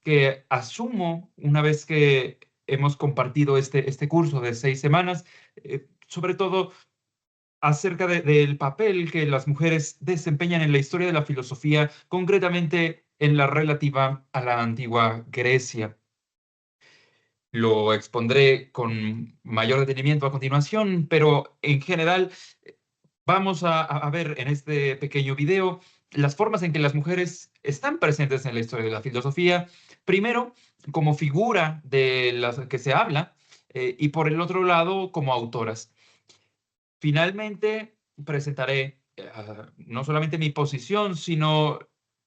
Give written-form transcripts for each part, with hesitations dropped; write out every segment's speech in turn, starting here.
que asumo una vez que hemos compartido este curso de 6 semanas, sobre todo acerca del papel que las mujeres desempeñan en la historia de la filosofía, concretamente en la relativa a la antigua Grecia. Lo expondré con mayor detenimiento a continuación, pero en general vamos a ver en este pequeño video las formas en que las mujeres están presentes en la historia de la filosofía. Primero, como figura de las que se habla, y por el otro lado, como autoras. Finalmente, presentaré no solamente mi posición, sino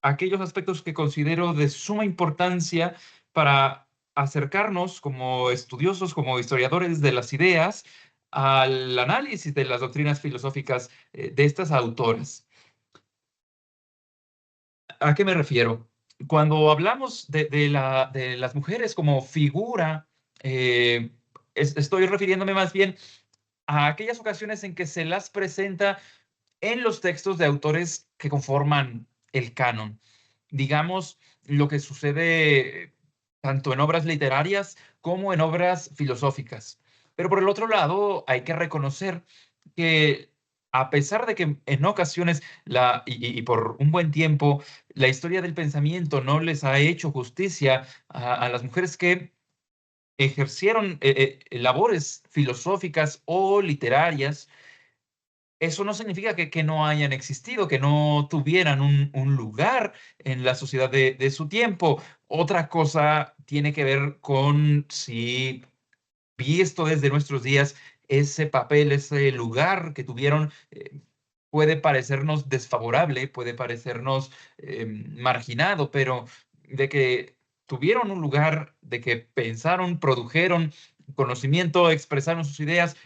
aquellos aspectos que considero de suma importancia para acercarnos como estudiosos, como historiadores de las ideas, al análisis de las doctrinas filosóficas de estas autoras. ¿A qué me refiero? Cuando hablamos de las mujeres como figura, eh, estoy refiriéndome más bien a aquellas ocasiones en que se las presenta en los textos de autores que conforman el canon. Digamos, lo que sucede tanto en obras literarias como en obras filosóficas. Pero por el otro lado, hay que reconocer que a pesar de que en ocasiones y por un buen tiempo la historia del pensamiento no les ha hecho justicia a las mujeres que ejercieron labores filosóficas o literarias, eso no significa que no hayan existido, que no tuvieran un lugar en la sociedad de su tiempo. Otra cosa tiene que ver con si, visto desde nuestros días, ese papel, ese lugar que tuvieron, puede parecernos desfavorable, puede parecernos marginado, pero de que tuvieron un lugar, de que pensaron, produjeron conocimiento, expresaron sus ideas,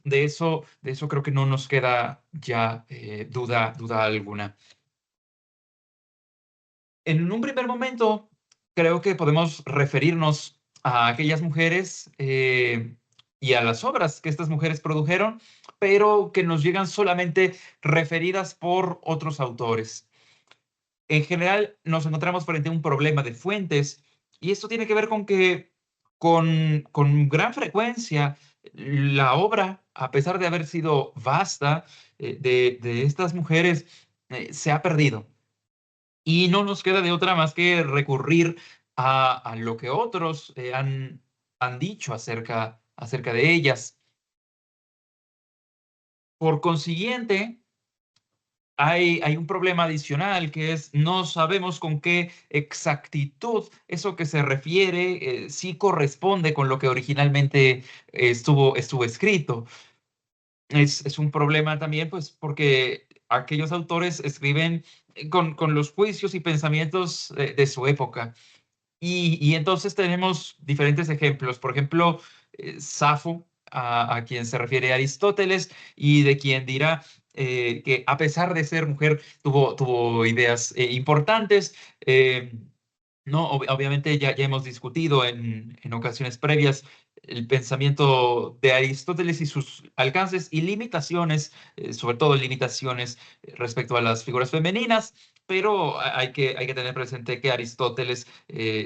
de eso creo que no nos queda ya duda alguna. En un primer momento, creo que podemos referirnos a aquellas mujeres y a las obras que estas mujeres produjeron, pero que nos llegan solamente referidas por otros autores. En general, nos encontramos frente a un problema de fuentes, y esto tiene que ver con que con gran frecuencia la obra, a pesar de haber sido vasta, de estas mujeres, se ha perdido. Y no nos queda de otra más que recurrir a lo que otros han dicho acerca de ellas. Por consiguiente, hay un problema adicional, que es no sabemos con qué exactitud eso que se refiere sí corresponde con lo que originalmente estuvo escrito. Es un problema también, pues, porque aquellos autores escriben con los juicios y pensamientos de su época. Y entonces tenemos diferentes ejemplos. Por ejemplo, Safo, a quien se refiere Aristóteles, y de quien dirá que a pesar de ser mujer, tuvo ideas importantes. No, obviamente ya hemos discutido en ocasiones previas el pensamiento de Aristóteles y sus alcances y limitaciones, sobre todo limitaciones respecto a las figuras femeninas, pero hay que tener presente que Aristóteles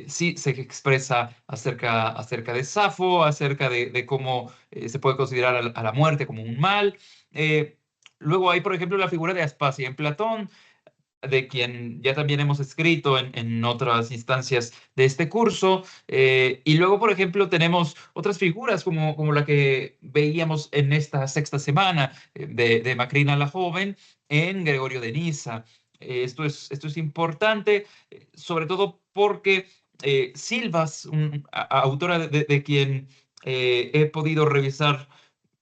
sí se expresa acerca de Safo, acerca de cómo se puede considerar a la muerte como un mal. Eh, Luego hay, por ejemplo, la figura de Aspasia en Platón, de quien ya también hemos escrito en otras instancias de este curso. Y luego, por ejemplo, tenemos otras figuras como la que veíamos en esta sexta semana de Macrina la Joven en Gregorio de Nisa. Esto es importante, sobre todo porque Silvas, autora de quien he podido revisar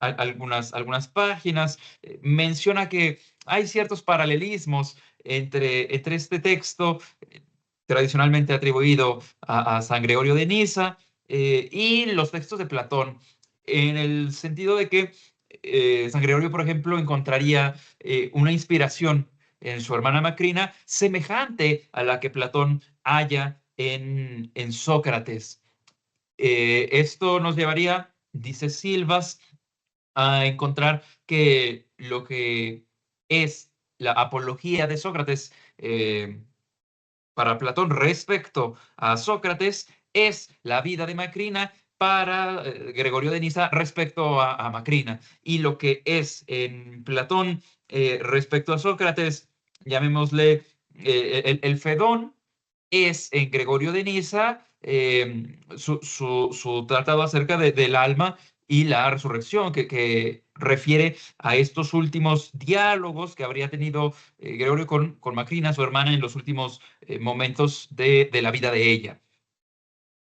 algunas páginas, menciona que hay ciertos paralelismos entre este texto tradicionalmente atribuido a San Gregorio de Nisa y los textos de Platón, en el sentido de que San Gregorio, por ejemplo, encontraría una inspiración en su hermana Macrina semejante a la que Platón halla en Sócrates. Esto nos llevaría, dice Silvas, a encontrar que lo que es la apología de Sócrates para Platón respecto a Sócrates es la vida de Macrina para Gregorio de Niza respecto a Macrina. Y lo que es en Platón respecto a Sócrates, llamémosle el Fedón, es en Gregorio de Niza su tratado acerca del alma y la resurrección, que refiere a estos últimos diálogos que habría tenido Gregorio con Macrina, su hermana, en los últimos momentos de la vida de ella.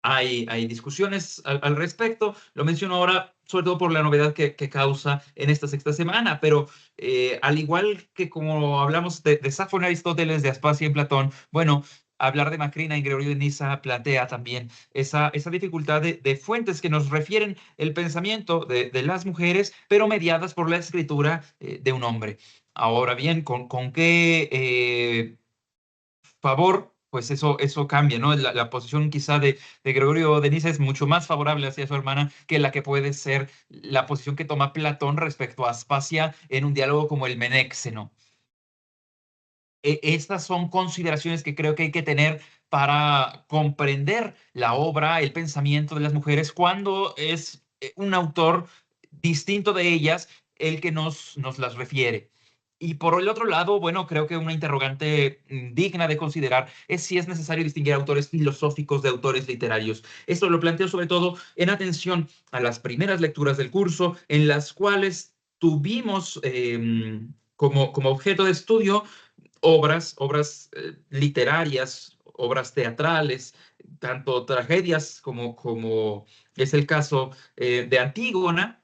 Hay discusiones al respecto, lo menciono ahora sobre todo por la novedad que causa en esta sexta semana, pero al igual que como hablamos de Safo en Aristóteles, de Aspasia en Platón, bueno, hablar de Macrina en Gregorio de Niza plantea también esa dificultad de fuentes que nos refieren el pensamiento de las mujeres, pero mediadas por la escritura de un hombre. Ahora bien, ¿con qué favor? Pues eso cambia, ¿no? La posición quizá de Gregorio de Niza es mucho más favorable hacia su hermana que la que puede ser la posición que toma Platón respecto a Aspasia en un diálogo como el Menéxeno. Estas son consideraciones que creo que hay que tener para comprender la obra, el pensamiento de las mujeres cuando es un autor distinto de ellas el que nos las refiere. Y por el otro lado, bueno, creo que una interrogante digna de considerar es si es necesario distinguir autores filosóficos de autores literarios. Esto lo planteo sobre todo en atención a las primeras lecturas del curso, en las cuales tuvimos como objeto de estudio obras literarias, obras teatrales, tanto tragedias como es el caso de Antígona,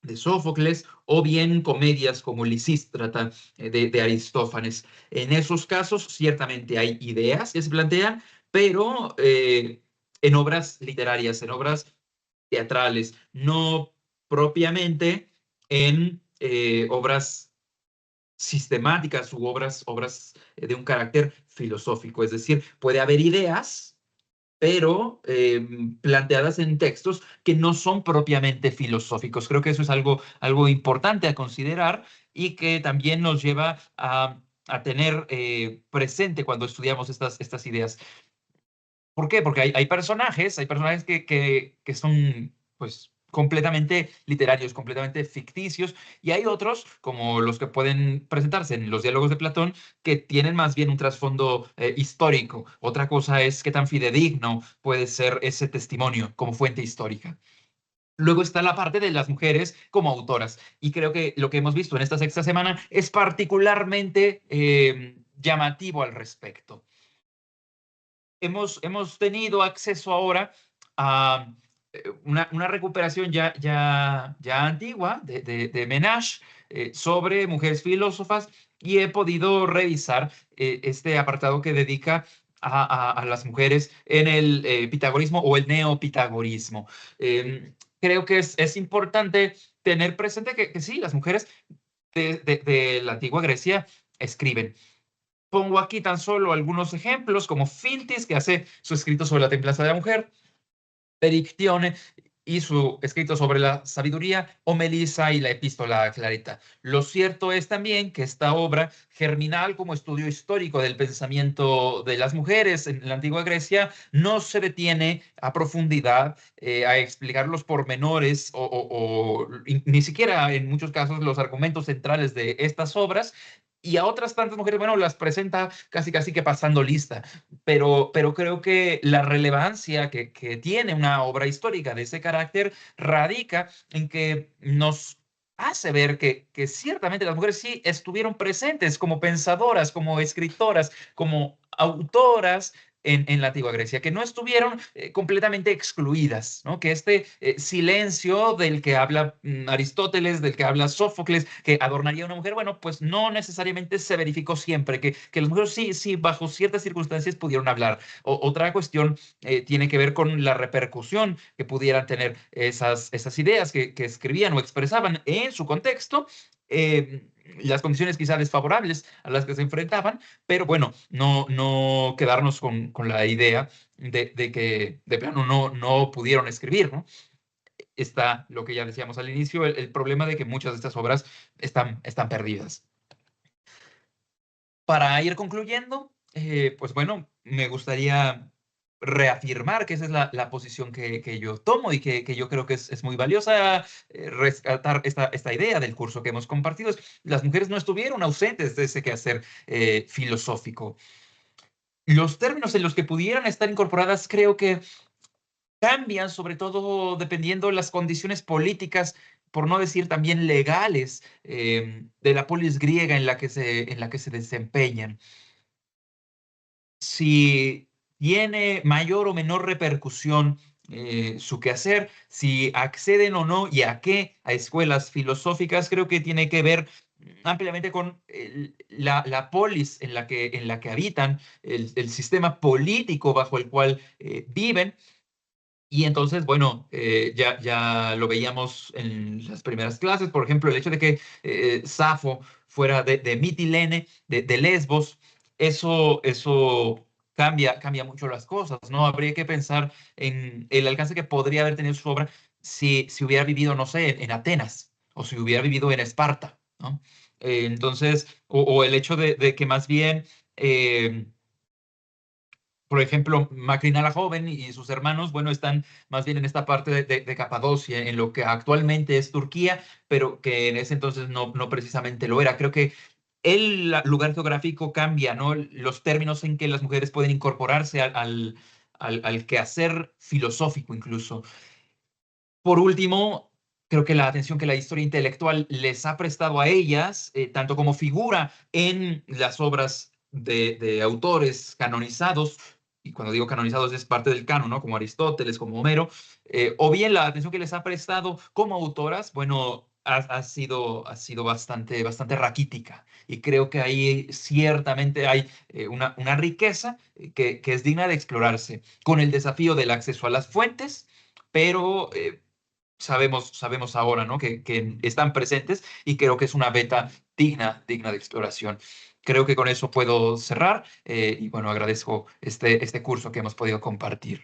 de Sófocles, o bien comedias como Lisístrata de Aristófanes. En esos casos, ciertamente hay ideas que se plantean, pero en obras literarias, en obras teatrales, no propiamente en obras sistemáticas u obras de un carácter filosófico. Es decir, puede haber ideas, pero planteadas en textos que no son propiamente filosóficos. Creo que eso es algo importante a considerar y que también nos lleva a tener presente cuando estudiamos estas ideas. ¿Por qué? Porque hay personajes que son, pues, completamente literarios, completamente ficticios, y hay otros, como los que pueden presentarse en los diálogos de Platón, que tienen más bien un trasfondo histórico. Otra cosa es qué tan fidedigno puede ser ese testimonio como fuente histórica. Luego está la parte de las mujeres como autoras, y creo que lo que hemos visto en esta sexta semana es particularmente llamativo al respecto. Hemos tenido acceso ahora a una recuperación ya antigua de Menage sobre mujeres filósofas, y he podido revisar este apartado que dedica a las mujeres en el pitagorismo o el neopitagorismo. Creo que es importante tener presente que sí, las mujeres de la antigua Grecia escriben. Pongo aquí tan solo algunos ejemplos, como Filtis, que hace su escrito sobre la templanza de la mujer, Perictione y su escrito sobre la sabiduría, o Melissa y la epístola Clarita. Lo cierto es también que esta obra, germinal como estudio histórico del pensamiento de las mujeres en la antigua Grecia, no se detiene a profundidad a explicar los pormenores ni siquiera en muchos casos los argumentos centrales de estas obras, y a otras tantas mujeres, bueno, las presenta casi que pasando lista. Pero creo que la relevancia que tiene una obra histórica de ese carácter radica en que nos hace ver que ciertamente las mujeres sí estuvieron presentes como pensadoras, como escritoras, como autoras en la antigua Grecia, que no estuvieron completamente excluidas, ¿no? Que este silencio del que habla Aristóteles, del que habla Sófocles, que adornaría a una mujer, bueno, pues no necesariamente se verificó siempre, que las mujeres sí, bajo ciertas circunstancias pudieron hablar. Otra cuestión tiene que ver con la repercusión que pudieran tener esas ideas que escribían o expresaban en su contexto. Las condiciones quizás desfavorables a las que se enfrentaban, pero bueno, no quedarnos con la idea de que de plano no pudieron escribir, ¿no? Está lo que ya decíamos al inicio, el problema de que muchas de estas obras están perdidas. Para ir concluyendo, pues bueno, me gustaría reafirmar que esa es la posición que yo tomo y que yo creo que es muy valiosa, rescatar esta idea del curso que hemos compartido. Las mujeres no estuvieron ausentes de ese quehacer filosófico. Los términos en los que pudieran estar incorporadas creo que cambian, sobre todo dependiendo de las condiciones políticas, por no decir también legales, de la polis griega en la que se desempeñan. Si tiene mayor o menor repercusión su quehacer, si acceden o no y a qué a escuelas filosóficas, creo que tiene que ver ampliamente con la polis en la que habitan, el sistema político bajo el cual viven. Y entonces, bueno, ya lo veíamos en las primeras clases, por ejemplo, el hecho de que Safo fuera de Mitilene, de Lesbos, eso cambia mucho las cosas, ¿no? Habría que pensar en el alcance que podría haber tenido su obra si hubiera vivido, no sé, en Atenas o si hubiera vivido en Esparta, ¿no? Entonces, o el hecho de que más bien... por ejemplo, Macrina la joven y sus hermanos, bueno, están más bien en esta parte de Capadocia, en lo que actualmente es Turquía, pero que en ese entonces no precisamente lo era. Creo que el lugar geográfico cambia, ¿no? Los términos en que las mujeres pueden incorporarse al quehacer filosófico incluso. Por último, creo que la atención que la historia intelectual les ha prestado a ellas, tanto como figura en las obras de autores canonizados, y cuando digo canonizados es parte del canon, ¿no? Como Aristóteles, como Homero, o bien la atención que les ha prestado como autoras, bueno, ha sido bastante raquítica. Y creo que ahí ciertamente hay una riqueza que es digna de explorarse, con el desafío del acceso a las fuentes, pero sabemos ahora, ¿no? Que están presentes y creo que es una beta digna de exploración. Creo que con eso puedo cerrar y bueno, agradezco este curso que hemos podido compartir.